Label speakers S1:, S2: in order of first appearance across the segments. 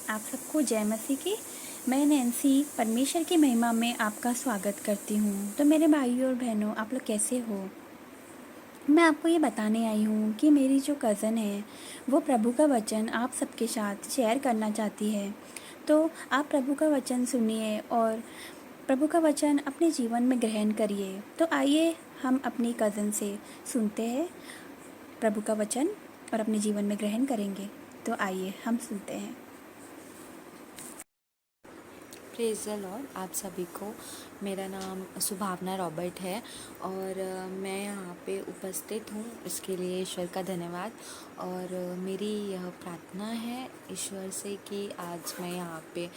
S1: आप सबको जय मसीह की। मैं नैन्सी परमेश्वर की महिमा में आपका स्वागत करती हूँ। तो मेरे भाइयों और बहनों, आप लोग कैसे हो? मैं आपको ये बताने आई हूँ कि मेरी जो कज़न है वो प्रभु का वचन आप सबके साथ शेयर करना चाहती है। तो आप प्रभु का वचन सुनिए और प्रभु का वचन अपने जीवन में ग्रहण करिए। तो आइए हम अपनी कज़न से सुनते हैं प्रभु का वचन और अपने जीवन में ग्रहण करेंगे। तो आइए हम सुनते हैं।
S2: Praise the Lord. आप सभी को मेरा नाम सुभावना रॉबर्ट है और मैं यहाँ पे उपस्थित हूँ, इसके लिए ईश्वर का धन्यवाद। और मेरी यह प्रार्थना है ईश्वर से कि आज मैं यहाँ पे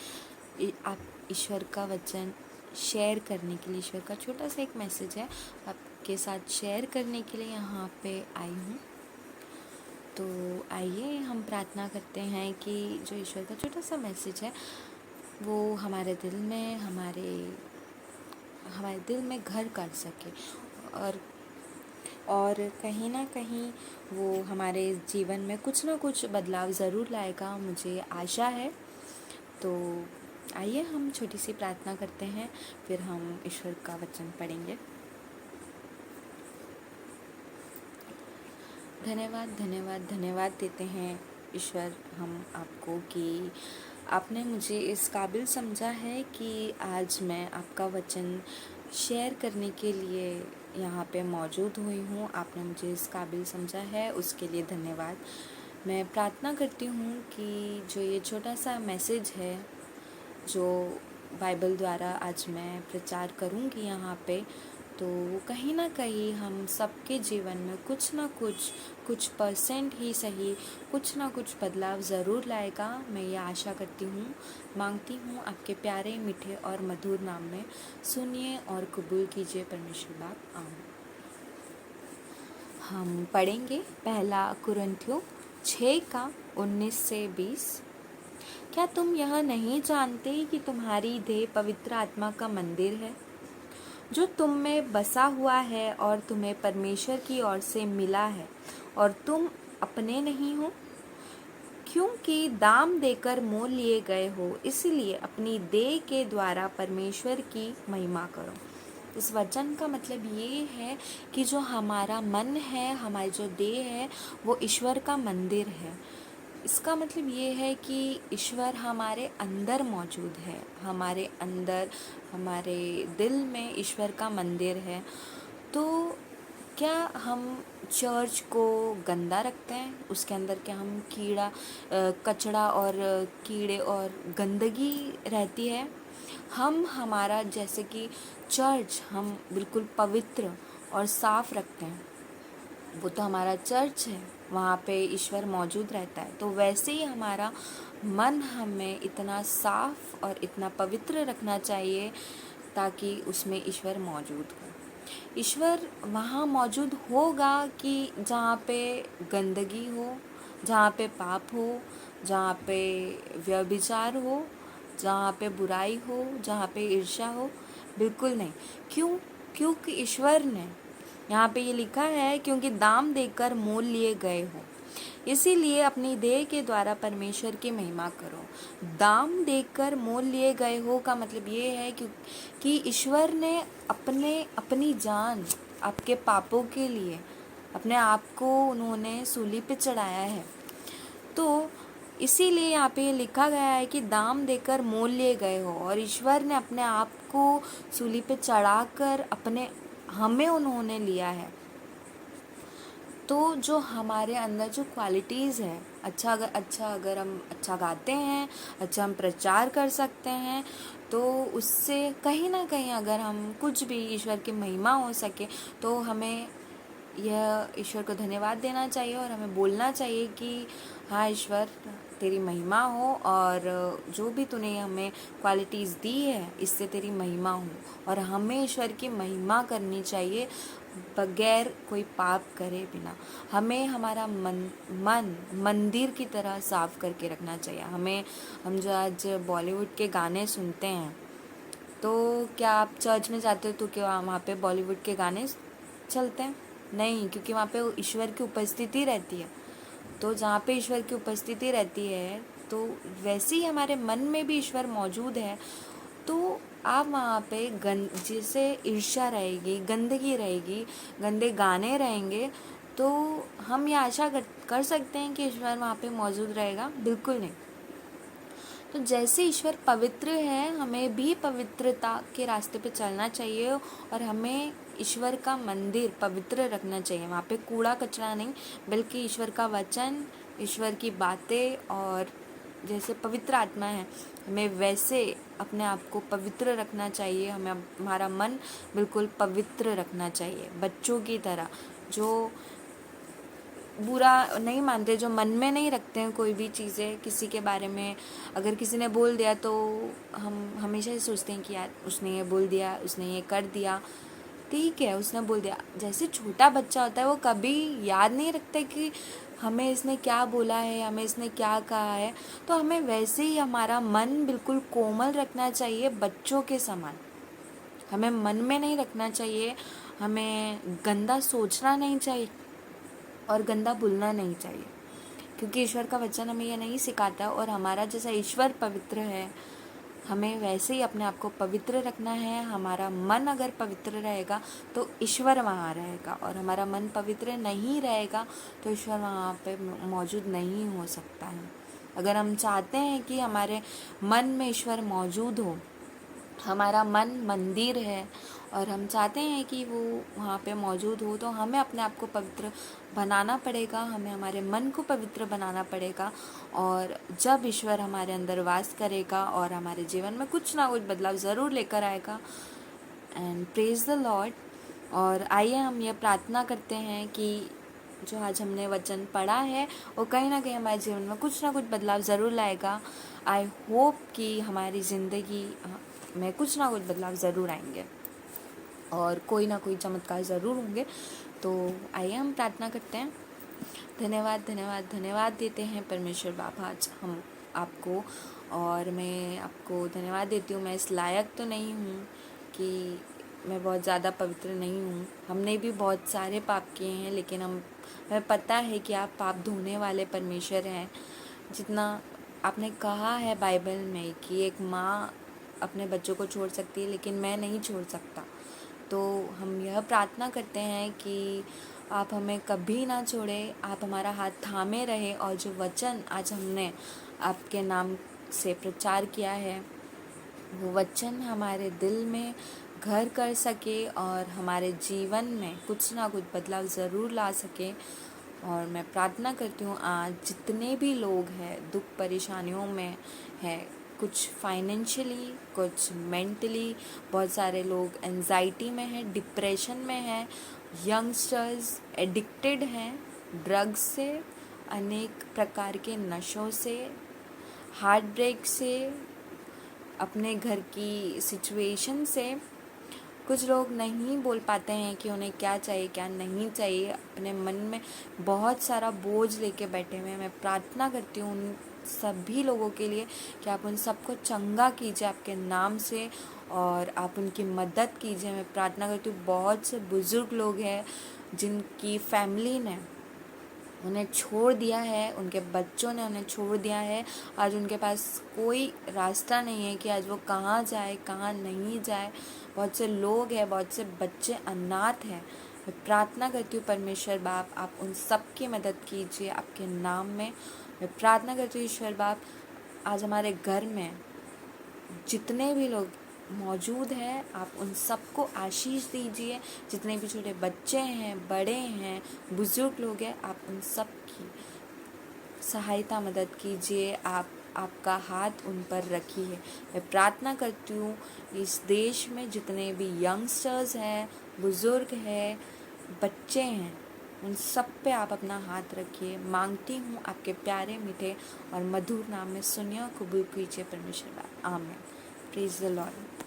S2: आप ईश्वर का वचन शेयर करने के लिए, ईश्वर का छोटा सा एक मैसेज है आपके साथ शेयर करने के लिए यहाँ पे आई हूँ। तो आइए हम प्रार्थना करते हैं कि जो ईश्वर का छोटा सा मैसेज है वो हमारे दिल में घर कर सके और कहीं ना कहीं वो हमारे जीवन में कुछ ना कुछ बदलाव ज़रूर लाएगा, मुझे आशा है। तो आइए हम छोटी सी प्रार्थना करते हैं, फिर हम ईश्वर का वचन पढ़ेंगे। धन्यवाद धन्यवाद धन्यवाद देते हैं ईश्वर हम आपको कि आपने मुझे इस काबिल समझा है कि आज मैं आपका वचन शेयर करने के लिए यहाँ पे मौजूद हुई हूँ। आपने मुझे इस काबिल समझा है, उसके लिए धन्यवाद। मैं प्रार्थना करती हूँ कि जो ये छोटा सा मैसेज है जो बाइबल द्वारा आज मैं प्रचार करूँगी यहाँ पे, तो कहीं ना कहीं हम सबके जीवन में कुछ परसेंट ही सही कुछ ना कुछ बदलाव ज़रूर लाएगा। मैं ये आशा करती हूँ, मांगती हूँ आपके प्यारे मीठे और मधुर नाम में। सुनिए और कबूल कीजिए परमेश्वर बाप, आमीन। हम पढ़ेंगे पहला कुरिन्थियों 6:19-20। क्या तुम यह नहीं जानते कि तुम्हारी देह पवित्र आत्मा का मंदिर है जो तुम में बसा हुआ है और तुम्हें परमेश्वर की ओर से मिला है और तुम अपने नहीं हो, क्योंकि दाम देकर मोल लिए गए हो, इसलिए अपनी देह के द्वारा परमेश्वर की महिमा करो। इस वचन का मतलब ये है कि जो हमारा मन है, हमारी जो देह है, वो ईश्वर का मंदिर है। इसका मतलब ये है कि ईश्वर हमारे अंदर मौजूद है, हमारे अंदर, हमारे दिल में ईश्वर का मंदिर है। तो क्या हम चर्च को गंदा रखते हैं? उसके अंदर क्या हम कचड़ा और कीड़े और गंदगी रहती है? हम हमारा जैसे कि चर्च हम बिल्कुल पवित्र और साफ रखते हैं, वो तो हमारा चर्च है, वहाँ पे ईश्वर मौजूद रहता है। तो वैसे ही हमारा मन हमें इतना साफ और इतना पवित्र रखना चाहिए ताकि उसमें ईश्वर मौजूद हो। ईश्वर वहाँ मौजूद होगा कि जहाँ पे गंदगी हो, जहाँ पे पाप हो, जहाँ पे व्यभिचार हो, जहाँ पे बुराई हो, जहाँ पे ईर्ष्या हो? बिल्कुल नहीं। क्योंकि ईश्वर ने यहाँ पे ये लिखा है, क्योंकि दाम देकर मोल लिए गए हो, इसीलिए अपनी देह के द्वारा परमेश्वर की महिमा करो। दाम देकर मोल लिए गए हो का मतलब ये है कि ईश्वर ने अपनी जान आपके पापों के लिए अपने आप को उन्होंने सूली पे चढ़ाया है। तो इसीलिए यहाँ पे ये लिखा गया है कि दाम देकर मोल लिए गए हो, और ईश्वर ने अपने आप को सूली पे चढ़ाकर हमें उन्होंने लिया है। तो जो हमारे अंदर जो क्वालिटीज़ है, अगर हम अच्छा गाते हैं, अच्छा हम प्रचार कर सकते हैं, तो उससे कहीं ना कहीं अगर हम कुछ भी ईश्वर की महिमा हो सके, तो हमें यह ईश्वर को धन्यवाद देना चाहिए और हमें बोलना चाहिए कि हाँ ईश्वर, तेरी महिमा हो, और जो भी तूने हमें क्वालिटीज़ दी है इससे तेरी महिमा हो। और हमें ईश्वर की महिमा करनी चाहिए बगैर कोई पाप करे बिना। हमें हमारा मन मंदिर की तरह साफ करके रखना चाहिए। हम जो आज बॉलीवुड के गाने सुनते हैं, तो क्या आप चर्च में जाते हो तो क्या वहाँ पे बॉलीवुड के गाने चलते हैं? नहीं, क्योंकि वहाँ पे ईश्वर की उपस्थिति रहती है। तो जहाँ पे ईश्वर की उपस्थिति रहती है तो वैसे ही हमारे मन में भी ईश्वर मौजूद है। तो आप वहाँ पे जैसे ईर्ष्या रहेगी, गंदगी रहेगी, गंदे गाने रहेंगे, तो हम ये आशा कर सकते हैं कि ईश्वर वहाँ पे मौजूद रहेगा? बिल्कुल नहीं। तो जैसे ईश्वर पवित्र है, हमें भी पवित्रता के रास्ते पे चलना चाहिए और हमें ईश्वर का मंदिर पवित्र रखना चाहिए। वहाँ पे कूड़ा कचरा नहीं, बल्कि ईश्वर का वचन, ईश्वर की बातें, और जैसे पवित्र आत्मा है, हमें वैसे अपने आप को पवित्र रखना चाहिए। हमें हमारा मन बिल्कुल पवित्र रखना चाहिए, बच्चों की तरह जो बुरा नहीं मानते, जो मन में नहीं रखते हैं कोई भी चीज़ें किसी के बारे में। अगर किसी ने बोल दिया तो हम हमेशा ही सोचते हैं कि यार उसने ये बोल दिया, उसने ये कर दिया, ठीक है उसने बोल दिया। जैसे छोटा बच्चा होता है वो कभी याद नहीं रखता कि हमें इसने क्या बोला है, हमें इसने क्या कहा है। तो हमें वैसे ही हमारा मन बिल्कुल कोमल रखना चाहिए, बच्चों के समान। हमें मन में नहीं रखना चाहिए, हमें गंदा सोचना नहीं चाहिए और गंदा बोलना नहीं चाहिए, क्योंकि ईश्वर का वचन हमें यह नहीं सिखाता। और हमारा जैसा ईश्वर पवित्र है, हमें वैसे ही अपने आप को पवित्र रखना है। हमारा मन अगर पवित्र रहेगा तो ईश्वर वहाँ रहेगा, और हमारा मन पवित्र नहीं रहेगा तो ईश्वर वहाँ पे मौजूद नहीं हो सकता है। अगर हम चाहते हैं कि हमारे मन में ईश्वर मौजूद हो, हमारा मन मंदिर है और हम चाहते हैं कि वो वहाँ पे मौजूद हो, तो हमें अपने आप को पवित्र बनाना पड़ेगा, हमें हमारे मन को पवित्र बनाना पड़ेगा। और जब ईश्वर हमारे अंदर वास करेगा और हमारे जीवन में कुछ ना कुछ बदलाव ज़रूर लेकर आएगा। And praise the Lord. और आइए हम ये प्रार्थना करते हैं कि जो आज हमने वचन पढ़ा है वो कहीं ना कहीं हमारे जीवन में कुछ ना कुछ बदलाव ज़रूर लाएगा। आई होप कि हमारी ज़िंदगी में कुछ ना कुछ बदलाव ज़रूर आएंगे और कोई ना कोई चमत्कार ज़रूर होंगे। तो आइए हम प्रार्थना करते हैं। धन्यवाद धन्यवाद धन्यवाद देते हैं परमेश्वर बाबा आज हम आपको, और मैं आपको धन्यवाद देती हूँ। मैं इस लायक तो नहीं हूँ कि मैं बहुत ज़्यादा पवित्र नहीं हूँ, हमने भी बहुत सारे पाप किए हैं, लेकिन हमें पता है कि आप पाप धोने वाले परमेश्वर हैं। जितना आपने कहा है बाइबल में कि एक माँ अपने बच्चों को छोड़ सकती है, लेकिन मैं नहीं छोड़ सकता। तो हम यह प्रार्थना करते हैं कि आप हमें कभी ना छोड़े, आप हमारा हाथ थामे रहे, और जो वचन आज हमने आपके नाम से प्रचार किया है वो वचन हमारे दिल में घर कर सके और हमारे जीवन में कुछ ना कुछ बदलाव ज़रूर ला सके। और मैं प्रार्थना करती हूँ आज जितने भी लोग हैं दुख परेशानियों में हैं, कुछ फाइनेंशियली, कुछ मेंटली, बहुत सारे लोग एंजाइटी में हैं, डिप्रेशन में हैं, यंगस्टर्स एडिक्टेड हैं ड्रग्स से, अनेक प्रकार के नशों से, हार्ट ब्रेक से, अपने घर की सिचुएशन से। कुछ लोग नहीं बोल पाते हैं कि उन्हें क्या चाहिए क्या नहीं चाहिए, अपने मन में बहुत सारा बोझ लेके बैठे हुए हैं। मैं प्रार्थना करती हूँ उन सभी लोगों के लिए कि आप उन सबको चंगा कीजिए आपके नाम से, और आप उनकी मदद कीजिए। मैं प्रार्थना करती हूँ बहुत से बुज़ुर्ग लोग हैं जिनकी फैमिली ने उन्हें छोड़ दिया है, उनके बच्चों ने उन्हें छोड़ दिया है। आज उनके पास कोई रास्ता नहीं है कि आज वो कहाँ जाए कहाँ नहीं जाए। बहुत से लोग हैं, बहुत से बच्चे अनाथ हैं। मैं प्रार्थना करती हूँ परमेश्वर बाप आप उन सब की मदद कीजिए आपके नाम में। मैं प्रार्थना करती हूँ ईश्वर बाप आज हमारे घर में जितने भी लोग मौजूद हैं आप उन सबको आशीष दीजिए। जितने भी छोटे बच्चे हैं, बड़े हैं, बुज़ुर्ग लोग हैं, आप उन सब की सहायता मदद कीजिए। आप आपका हाथ उन पर रखिए। मैं प्रार्थना करती हूँ इस देश में जितने भी यंगस्टर्स हैं, बुज़ुर्ग हैं, बच्चे हैं, उन सब पे आप अपना हाथ रखिए। मांगती हूँ आपके प्यारे मीठे और मधुर नाम में सुनिए और कबूल कीजिए परमेश्वर। आमीन। Praise the Lord.